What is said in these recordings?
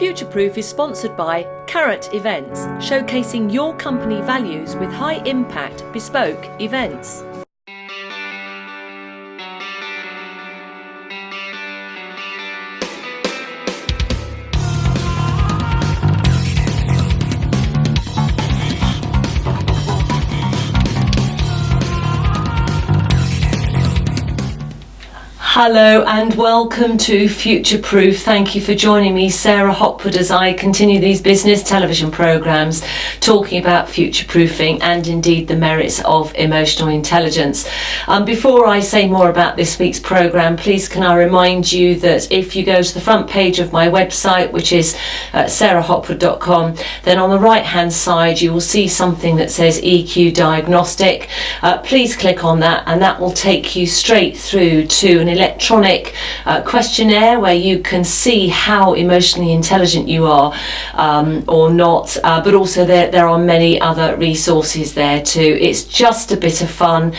Futureproof is sponsored by Carrot Events, showcasing your company values with high-impact, bespoke events. Hello and welcome to Futureproof. Thank you for joining me, Sarah Hopwood, as I continue these business television programmes talking about future-proofing and indeed the merits of emotional intelligence. Before I say more about this week's programme, please can I remind you that if you go to the front page of my website, which is sarahhopwood.com, then on the right hand side you will see something that says EQ Diagnostic. Please click on that and that will take you straight through to an electronic questionnaire where you can see how emotionally intelligent you are or not, but also there are many other resources there too. It's just a bit of fun.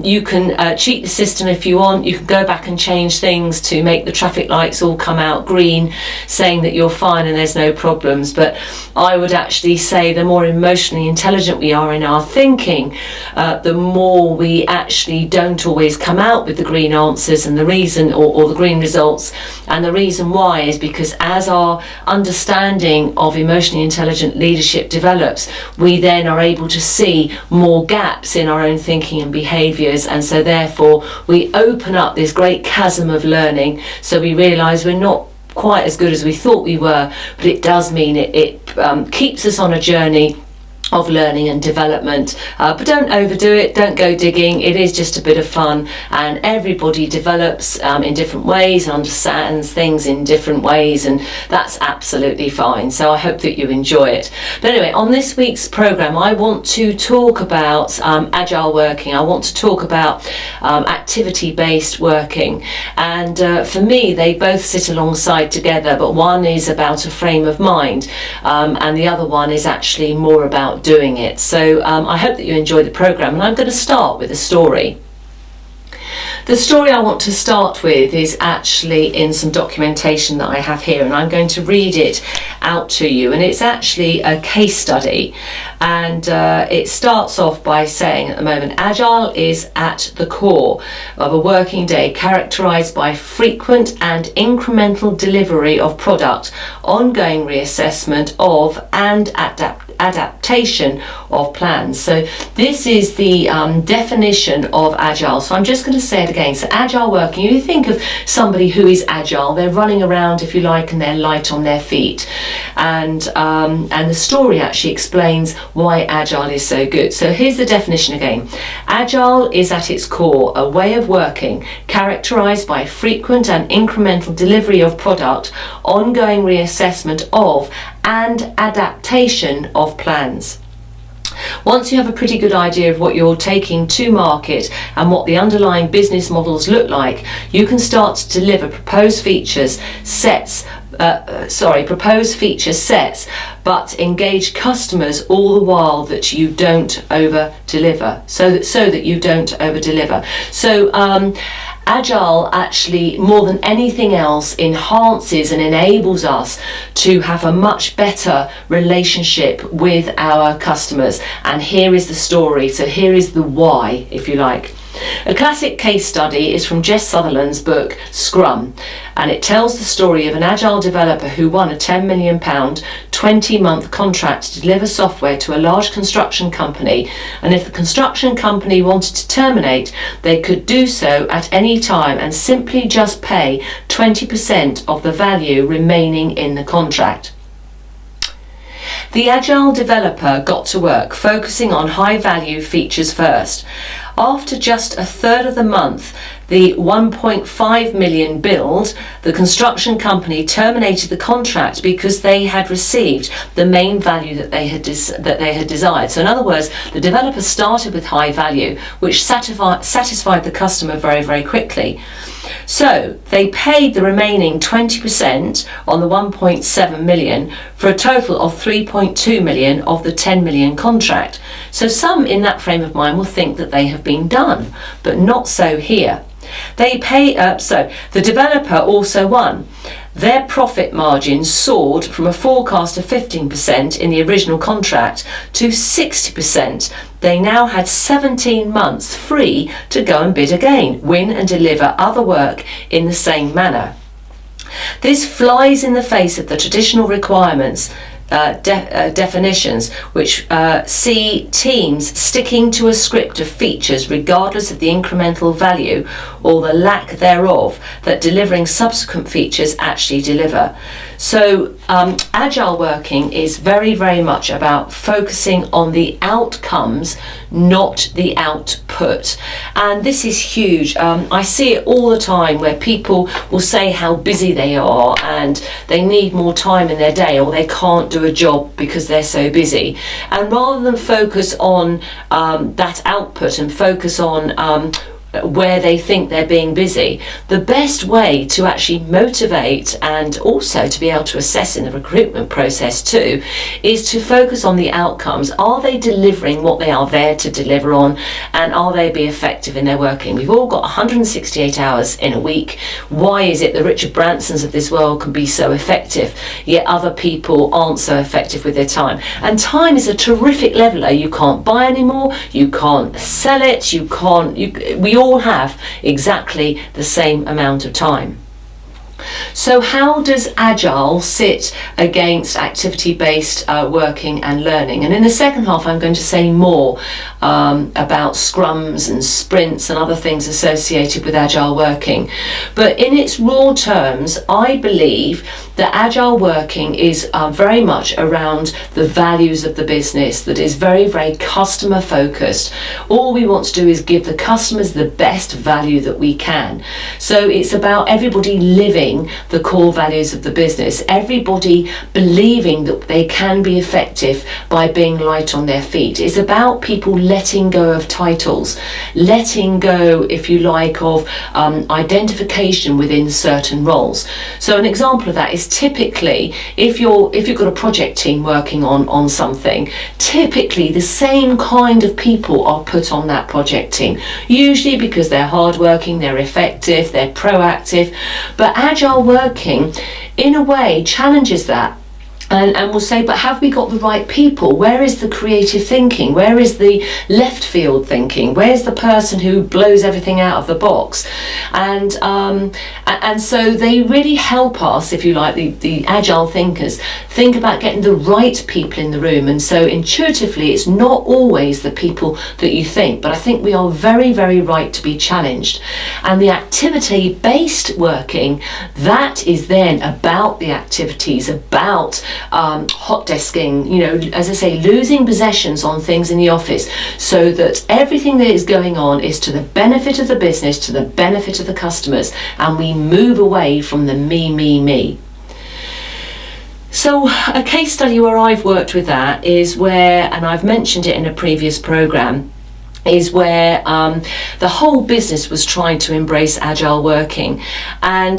You can cheat the system if you want. You can go back and change things to make the traffic lights all come out green, saying that you're fine and there's no problems. But I would actually say the more emotionally intelligent we are in our thinking, the more we actually don't always come out with the green answers and the reason, or the green results. And the reason why is because as our understanding of emotionally intelligent leadership develops, we then are able to see more gaps in our own thinking and behaviours, and so therefore we open up this great chasm of learning, so we realise we're not quite as good as we thought we were, but it does mean it keeps us on a journey of learning and development, but don't overdo it, don't go digging. It is just a bit of fun, and everybody develops in different ways and understands things in different ways, and that's absolutely fine. So I hope that you enjoy it. But anyway, on this week's programme I want to talk about agile working. I want to talk about activity-based working, and for me they both sit alongside together, but one is about a frame of mind and the other one is actually more about doing it. So I hope that you enjoy the programme, and I'm going to start with a story. The story I want to start with is actually in some documentation that I have here, and I'm going to read it out to you, and it's actually a case study, and it starts off by saying at the moment, Agile is at the core of a working day characterised by frequent and incremental delivery of product, ongoing reassessment of and adaptation of plans. So this is the definition of Agile. So I'm just going to say it again. So Agile working, you think of somebody who is agile, they're running around if you like and they're light on their feet, and the story actually explains why Agile is so good. So here's the definition again. Agile is at its core a way of working characterized by frequent and incremental delivery of product, ongoing reassessment of and adaptation of plans. Once you have a pretty good idea of what you're taking to market and what the underlying business models look like, you can start to deliver proposed feature sets, but engage customers all the while that you don't over deliver. So that you don't over deliver. So Agile actually, more than anything else, enhances and enables us to have a much better relationship with our customers. And here is the story. So here is the why, if you like. A classic case study is from Jess Sutherland's book Scrum, and it tells the story of an agile developer who won a £10 million 20-month contract to deliver software to a large construction company, and if the construction company wanted to terminate, they could do so at any time and simply just pay 20% of the value remaining in the contract. The agile developer got to work focusing on high-value features first. After just a third of the month, the 1.5 million build, the construction company terminated the contract because they had received the main value that they had desired. So in other words, the developer started with high value, which satisfied the customer very, very quickly. So they paid the remaining 20% on the 1.7 million for a total of 3.2 million of the 10 million contract. So some in that frame of mind will think that they have been done, but not so here. So the developer also won. their profit margin soared from a forecast of 15% in the original contract to 60%. They now had 17 months free to go and bid again, win and deliver other work in the same manner. This flies in the face of the traditional requirements definitions, which see teams sticking to a script of features regardless of the incremental value or the lack thereof that delivering subsequent features actually deliver. So agile working is very, very much about focusing on the outcomes, not the output. And this is huge. I see it all the time where people will say how busy they are and they need more time in their day, or they can't do a job because they're so busy. And rather than focus on that output and focus on where they think they're being busy, the best way to actually motivate and also to be able to assess in the recruitment process too is to focus on the outcomes. Are they delivering what they are there to deliver on, and are they being effective in their working? We've all got 168 hours in a week. Why is it the Richard Bransons of this world can be so effective, yet other people aren't so effective with their time? And time is a terrific leveler. You can't buy anymore, you can't sell it, we all have exactly the same amount of time. So how does Agile sit against activity-based working and learning? And in the second half I'm going to say more about scrums and sprints and other things associated with Agile working. But in its raw terms, I believe that Agile working is very much around the values of the business, that is very, very customer focused. All we want to do is give the customers the best value that we can. So it's about everybody living the core values of the business, everybody believing that they can be effective by being light on their feet. It's about people letting go of titles, letting go, if you like, of identification within certain roles. So an example of that is typically if you've got a project team working on something, typically the same kind of people are put on that project team, usually because they're hardworking, they're effective, they're proactive. But Agile working in a way challenges that and we'll say, but have we got the right people? Where is the creative thinking? Where is the left field thinking? Where's the person who blows everything out of the box? And so they really help us, if you like, the agile thinkers, think about getting the right people in the room. And so intuitively, it's not always the people that you think, but I think we are very, very right to be challenged. And the activity-based working, that is then about the activities, about hot desking, as I say, losing possessions on things in the office so that everything that is going on is to the benefit of the business, to the benefit of the customers, and we move away from the me. So a case study where I've worked with that is where, and I've mentioned it in a previous programme, is where the whole business was trying to embrace agile working, and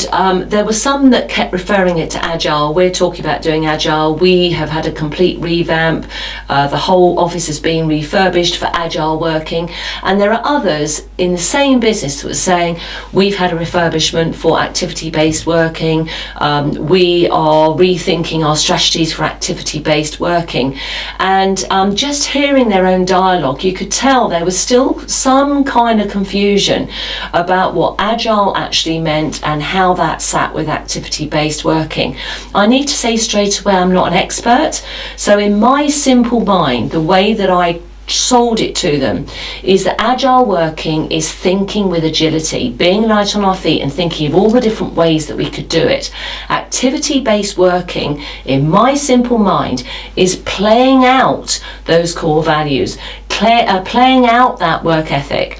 there were some that kept referring it to agile. We're talking about doing agile. We have had a complete revamp. The whole office has been refurbished for agile working, and there are others in the same business that were saying we've had a refurbishment for activity-based working. We are rethinking our strategies for activity-based working, and just hearing their own dialogue, you could tell there was still some kind of confusion about what agile actually meant and how that sat with activity-based working. I need to say straight away, I'm not an expert, so in my simple mind, the way that I sold it to them is that agile working is thinking with agility, being light on our feet and thinking of all the different ways that we could do it. Activity-based working, in my simple mind, is playing out those core values, playing out that work ethic,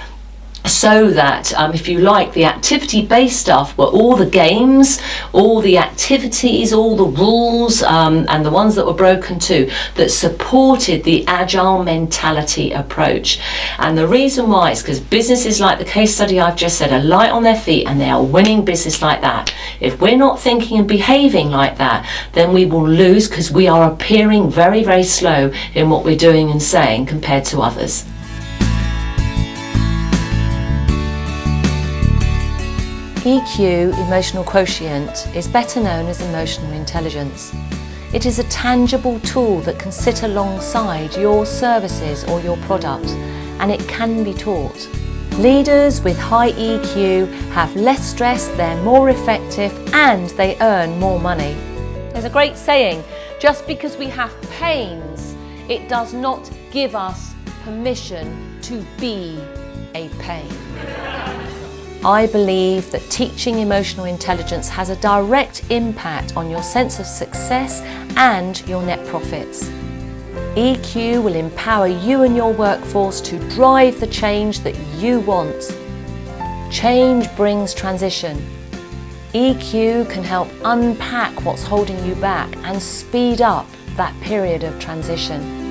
so that, if you like, the activity-based stuff were all the games, all the activities, all the rules, and the ones that were broken too, that supported the agile mentality approach. And the reason why is because businesses like the case study I've just said are light on their feet and they are winning business like that. If we're not thinking and behaving like that, then we will lose, because we are appearing very, very slow in what we're doing and saying compared to others. EQ, emotional quotient, is better known as emotional intelligence. It is a tangible tool that can sit alongside your services or your product, and it can be taught. Leaders with high EQ have less stress, they're more effective, and they earn more money. There's a great saying, just because we have pains, it does not give us permission to be a pain. I believe that teaching emotional intelligence has a direct impact on your sense of success and your net profits. EQ will empower you and your workforce to drive the change that you want. Change brings transition. EQ can help unpack what's holding you back and speed up that period of transition.